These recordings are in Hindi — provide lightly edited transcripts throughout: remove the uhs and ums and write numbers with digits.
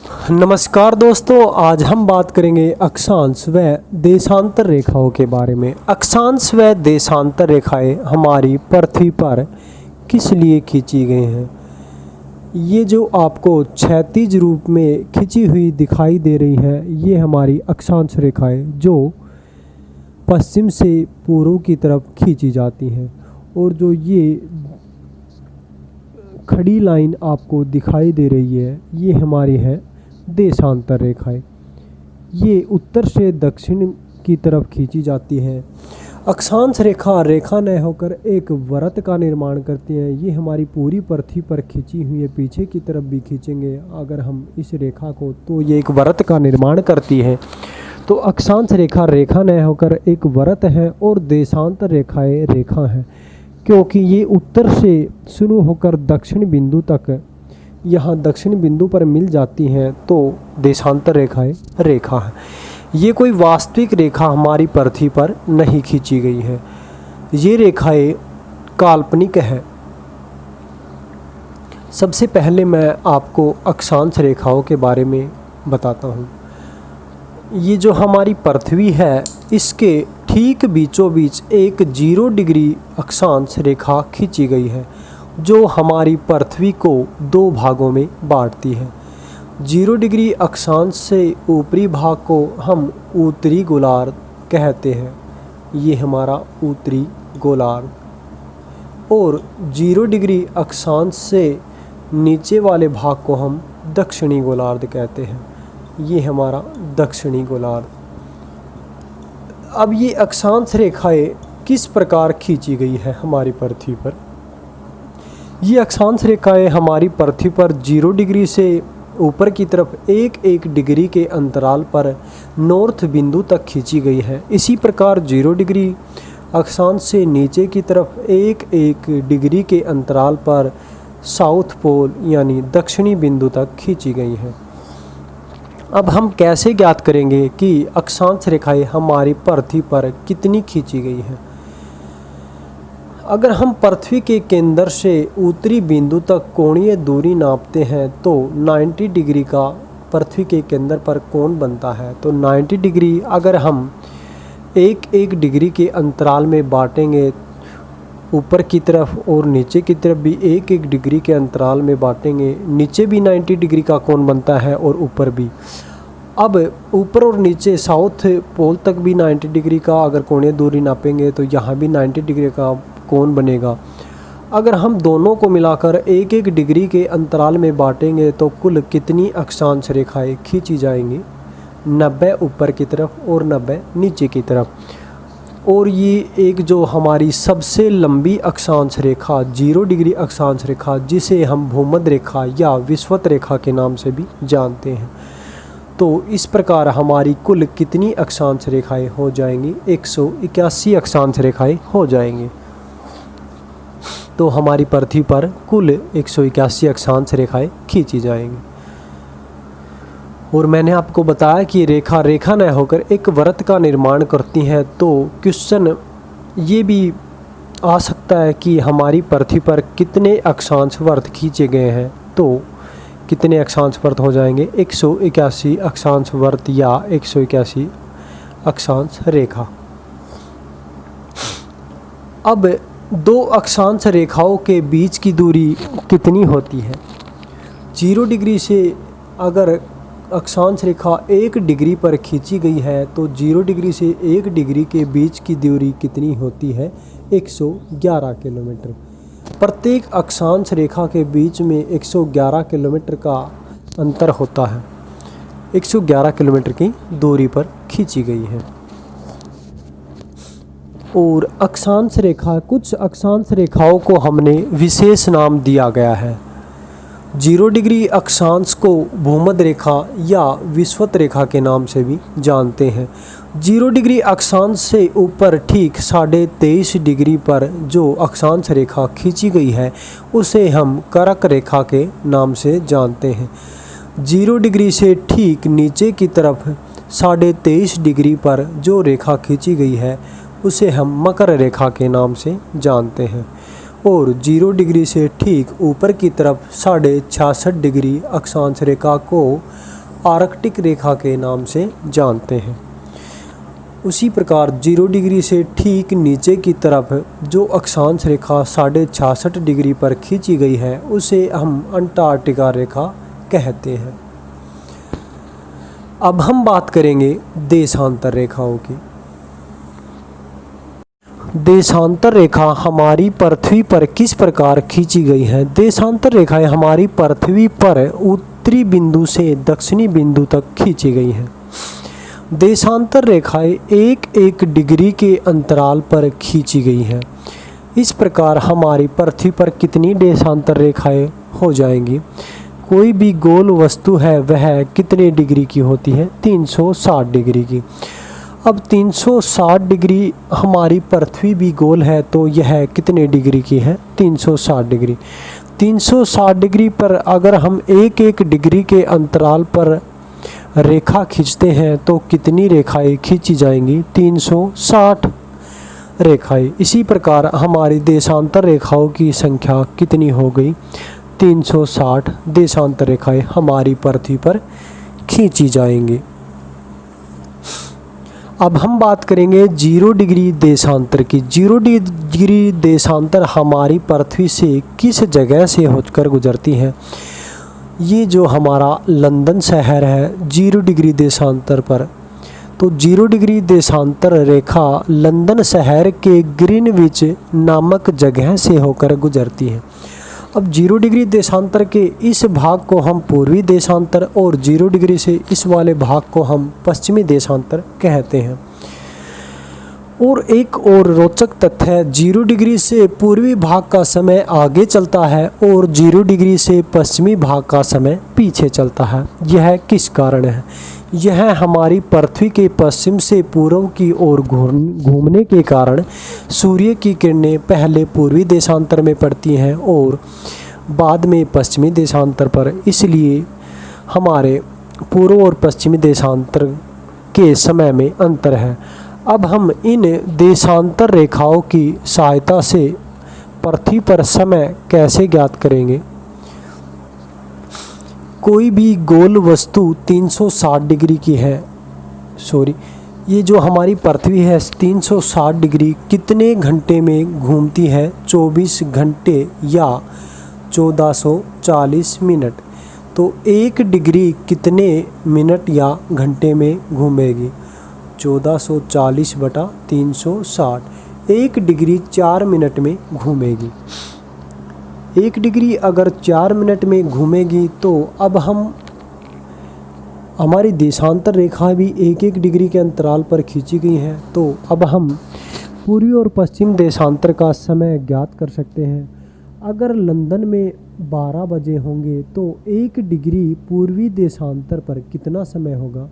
नमस्कार दोस्तों, आज हम बात करेंगे अक्षांश व देशांतर रेखाओं के बारे में। अक्षांश व देशांतर रेखाएं हमारी पृथ्वी पर किस लिए खींची गई हैं? ये जो आपको क्षैतिज रूप में खिंची हुई दिखाई दे रही है, ये हमारी अक्षांश रेखाएं जो पश्चिम से पूर्व की तरफ खींची जाती हैं। और जो ये खड़ी लाइन आपको दिखाई दे रही है, ये हमारी है देशांतर रेखाएं। ये उत्तर से दक्षिण की तरफ खींची जाती हैं। अक्षांश रेखा रेखा न होकर एक वृत्त का निर्माण करती है। ये हमारी पूरी पृथ्वी पर खींची हुई है। पीछे की तरफ भी खींचेंगे अगर हम इस रेखा को, तो ये एक वृत्त का निर्माण करती है। तो अक्षांश रेखा रेखा न होकर एक वृत्त है और देशांतर रेखाएं रेखा हैं, क्योंकि ये उत्तर से शुरू होकर दक्षिण बिंदु तक यहाँ दक्षिण बिंदु पर मिल जाती हैं, तो देशांतर रेखाएं रेखा है। ये कोई वास्तविक रेखा हमारी पृथ्वी पर नहीं खींची गई है। ये रेखाएं काल्पनिक है। सबसे पहले मैं आपको अक्षांश रेखाओं के बारे में बताता हूँ। ये जो हमारी पृथ्वी है, इसके ठीक बीचों बीच एक 0 डिग्री अक्षांश रेखा खींची गई है, जो हमारी पृथ्वी को 2 भागों में बांटती है। 0 डिग्री अक्षांश से ऊपरी भाग को हम उत्तरी गोलार्ध कहते हैं। ये हमारा उत्तरी गोलार्ध। और 0 डिग्री अक्षांश से नीचे वाले भाग को हम दक्षिणी गोलार्ध कहते हैं। ये हमारा दक्षिणी गोलार्ध। अब ये अक्षांश रेखाएं किस प्रकार खींची गई है हमारी पृथ्वी पर? ये अक्षांश रेखाएं हमारी पृथ्वी पर 0 डिग्री से ऊपर की तरफ 1-1 डिग्री के अंतराल पर नॉर्थ बिंदु तक खींची गई है। इसी प्रकार 0 डिग्री अक्षांश से नीचे की तरफ 1-1 डिग्री के अंतराल पर साउथ पोल यानी दक्षिणी बिंदु तक खींची गई है। अब हम कैसे ज्ञात करेंगे कि अक्षांश रेखाएं हमारी पृथ्वी पर कितनी खींची गई हैं? अगर हम पृथ्वी के केंद्र से उत्तरी बिंदु तक कोणीय दूरी नापते हैं, तो 90 डिग्री का पृथ्वी के केंद्र पर कोण बनता है। तो 90 डिग्री अगर हम 1-1 डिग्री के अंतराल में बांटेंगे, ऊपर की तरफ और नीचे की तरफ भी 1-1 डिग्री के अंतराल में बांटेंगे, नीचे भी 90 डिग्री का कोण बनता है और ऊपर भी। अब ऊपर और नीचे साउथ पोल तक भी 90 डिग्री का अगर कोणीय दूरी नापेंगे, तो यहाँ भी 90 डिग्री का कोण बनेगा। अगर हम दोनों को मिलाकर 1-1 डिग्री के अंतराल में बांटेंगे, तो कुल कितनी अक्षांश रेखाएं खींची जाएंगी? 90 ऊपर की तरफ और 90 नीचे की तरफ। और ये एक जो हमारी सबसे लंबी अक्षांश रेखा 0 डिग्री अक्षांश रेखा, जिसे हम भूमध्य रेखा या विषुवत रेखा के नाम से भी जानते हैं। तो इस प्रकार हमारी कुल कितनी अक्षांश रेखाएं हो जाएंगी? 181 अक्षांश रेखाएं हो जाएंगी। तो हमारी पृथ्वी पर कुल 181 अक्षांश रेखाएं खींची जाएंगी। और मैंने आपको बताया कि रेखा रेखा न होकर एक वृत्त का निर्माण करती हैं। तो क्वेश्चन ये भी आ सकता है कि हमारी पृथ्वी पर कितने अक्षांश वृत्त खींचे गए हैं? तो कितने अक्षांश वृत्त हो जाएंगे? 181 अक्षांश वृत्त या 181 अक्षांश रेखा। अब 2 अक्षांश रेखाओं के बीच की दूरी कितनी होती है? 0 डिग्री से अगर अक्षांश रेखा 1 डिग्री पर खींची गई है, तो 0 डिग्री से 1 डिग्री के बीच की दूरी कितनी होती है? 111 किलोमीटर। प्रत्येक अक्षांश रेखा के बीच में 111 किलोमीटर का अंतर होता है। 111 किलोमीटर की दूरी पर खींची गई है। और अक्षांश रेखा, कुछ अक्षांश रेखाओं को हमने विशेष नाम दिया गया है। 0 डिग्री अक्षांश को भूमध्य रेखा या विषुवत रेखा के नाम से भी जानते हैं। 0 डिग्री अक्षांश से ऊपर ठीक 23.5 डिग्री पर जो अक्षांश रेखा खींची गई है, उसे हम कर्क रेखा के नाम से जानते हैं। 0 डिग्री से ठीक नीचे की तरफ 23.5 डिग्री पर जो रेखा खींची गई है, उसे हम मकर रेखा के नाम से जानते हैं। और 0 डिग्री से ठीक ऊपर की तरफ 66.5 डिग्री अक्षांश रेखा को आर्कटिक रेखा के नाम से जानते हैं। उसी प्रकार 0 डिग्री से ठीक नीचे की तरफ जो अक्षांश रेखा 66.5 डिग्री पर खींची गई है उसे हम अंटार्कटिका रेखा कहते हैं। अब हम बात करेंगे देशांतर रेखाओं की। देशांतर रेखा हमारी पृथ्वी पर किस प्रकार खींची गई है। देशांतर रेखाएं हमारी पृथ्वी पर उत्तरी बिंदु से दक्षिणी बिंदु तक खींची गई हैं। देशांतर रेखाएं एक एक डिग्री के अंतराल पर खींची गई हैं। इस प्रकार हमारी पृथ्वी पर कितनी देशांतर रेखाएं हो जाएंगी। कोई भी गोल वस्तु है वह कितने डिग्री की होती है, 360 डिग्री की। अब 360 डिग्री हमारी पृथ्वी भी गोल है तो यह कितने डिग्री की है, 360 डिग्री। 360 डिग्री पर अगर हम एक एक डिग्री के अंतराल पर रेखा खींचते हैं तो कितनी रेखाएं खींची जाएंगी, 360 रेखाएं। इसी प्रकार हमारी देशांतर रेखाओं की संख्या कितनी हो गई, 360 देशांतर रेखाएं हमारी पृथ्वी पर खींची जाएंगी। अब हम बात करेंगे 0 डिग्री देशांतर की। 0 डिग्री देशांतर हमारी पृथ्वी से किस जगह से होकर गुजरती है। ये जो हमारा लंदन शहर है 0 डिग्री देशांतर पर, तो 0 डिग्री देशांतर रेखा लंदन शहर के ग्रीनविच नामक जगह से होकर गुजरती है। अब 0 डिग्री देशांतर के इस भाग को हम पूर्वी देशांतर और 0 डिग्री से इस वाले भाग को हम पश्चिमी देशांतर कहते हैं। और एक और रोचक तथ्य है, 0 डिग्री से पूर्वी भाग का समय आगे चलता है और 0 डिग्री से पश्चिमी भाग का समय पीछे चलता है। यह किस कारण है। यह हमारी पृथ्वी के पश्चिम से पूर्व की ओर घूमने के कारण सूर्य की किरणें पहले पूर्वी देशांतर में पड़ती हैं और बाद में पश्चिमी देशांतर पर। इसलिए हमारे पूर्व और पश्चिमी देशांतर के समय में अंतर है। अब हम इन देशांतर रेखाओं की सहायता से पृथ्वी पर समय कैसे ज्ञात करेंगे। कोई भी गोल वस्तु 360 डिग्री की है, ये जो हमारी पृथ्वी है 360 डिग्री कितने घंटे में घूमती है, 24 घंटे या 1440 मिनट। तो 1 डिग्री कितने मिनट या घंटे में घूमेगी, 1440/360। 1 डिग्री 4 मिनट में घूमेगी। 1 डिग्री अगर 4 मिनट में घूमेगी तो अब हमारी देशांतर रेखा भी 1-1 डिग्री के अंतराल पर खींची गई हैं। तो अब हम पूर्वी और पश्चिम देशांतर का समय ज्ञात कर सकते हैं। अगर लंदन में 12 बजे होंगे तो 1 डिग्री पूर्वी देशांतर पर कितना समय होगा।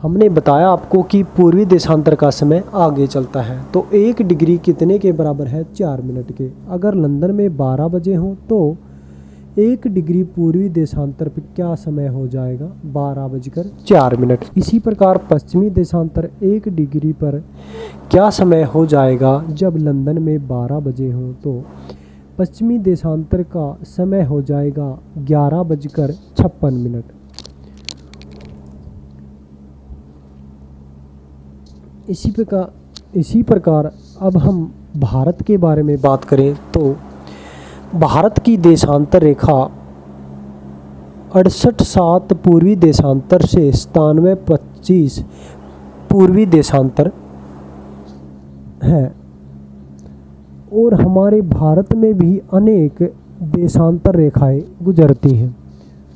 हमने बताया आपको कि पूर्वी देशांतर का समय आगे चलता है, तो 1 डिग्री कितने के बराबर है, 4 मिनट के। अगर लंदन में 12 बजे हों तो 1 डिग्री पूर्वी देशांतर पर क्या समय हो जाएगा, 12:04। इसी प्रकार पश्चिमी देशांतर 1 डिग्री पर क्या समय हो जाएगा जब लंदन में 12 बजे हों, तो पश्चिमी देशांतर का समय हो जाएगा 11:56। इसी प्रकार अब हम भारत के बारे में बात करें तो भारत की देशांतर रेखा 68.7 पूर्वी देशांतर से 97.25 पूर्वी देशांतर है। और हमारे भारत में भी अनेक देशांतर रेखाएं गुजरती हैं।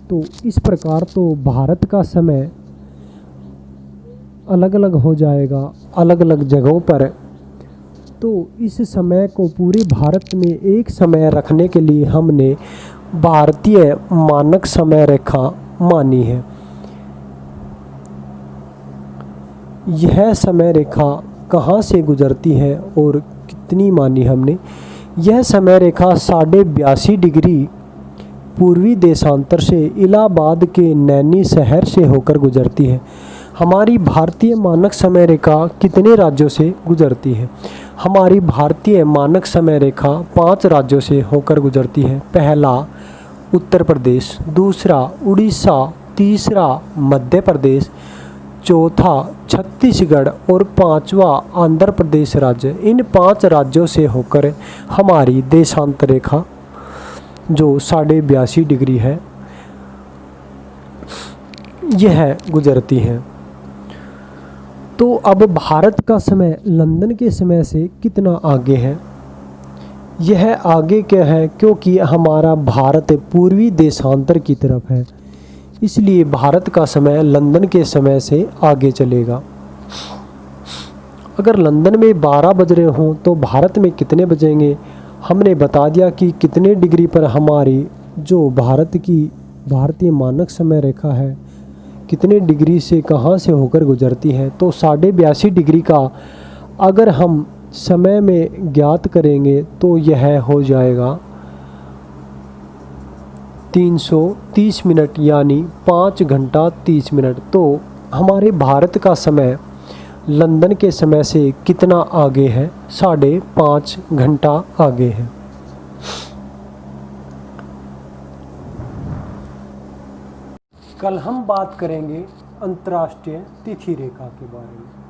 तो इस प्रकार तो भारत का समय अलग अलग हो जाएगा अलग अलग जगहों पर। तो इस समय को पूरे भारत में एक समय रखने के लिए हमने भारतीय मानक समय रेखा मानी है। यह समय रेखा कहाँ से गुजरती है और कितनी मानी हमने। यह समय रेखा 82.5 डिग्री पूर्वी देशांतर से इलाहाबाद के नैनी शहर से होकर गुजरती है। हमारी भारतीय मानक समय रेखा कितने राज्यों से गुजरती है। हमारी भारतीय मानक समय रेखा 5 राज्यों से होकर गुजरती है। पहला उत्तर प्रदेश, दूसरा उड़ीसा, तीसरा मध्य प्रदेश, चौथा छत्तीसगढ़ और पांचवा आंध्र प्रदेश राज्य। इन 5 राज्यों से होकर हमारी देशांतर रेखा जो 82.5 डिग्री है यह गुजरती है। तो अब भारत का समय लंदन के समय से कितना आगे है? यह आगे क्या है, क्योंकि हमारा भारत पूर्वी देशांतर की तरफ है, इसलिए भारत का समय लंदन के समय से आगे चलेगा। अगर लंदन में 12 बज रहे हों तो भारत में कितने बजेंगे? हमने बता दिया कि कितने डिग्री पर हमारी जो भारत की भारतीय मानक समय रेखा है कितने डिग्री से कहाँ से होकर गुजरती है। तो 82.5 डिग्री का अगर हम समय में ज्ञात करेंगे तो यह हो जाएगा 330 मिनट यानी 5 घंटा 30 मिनट। तो हमारे भारत का समय लंदन के समय से कितना आगे है? 5.5 घंटा आगे है। कल हम बात करेंगे अंतर्राष्ट्रीय तिथि रेखा के बारे में।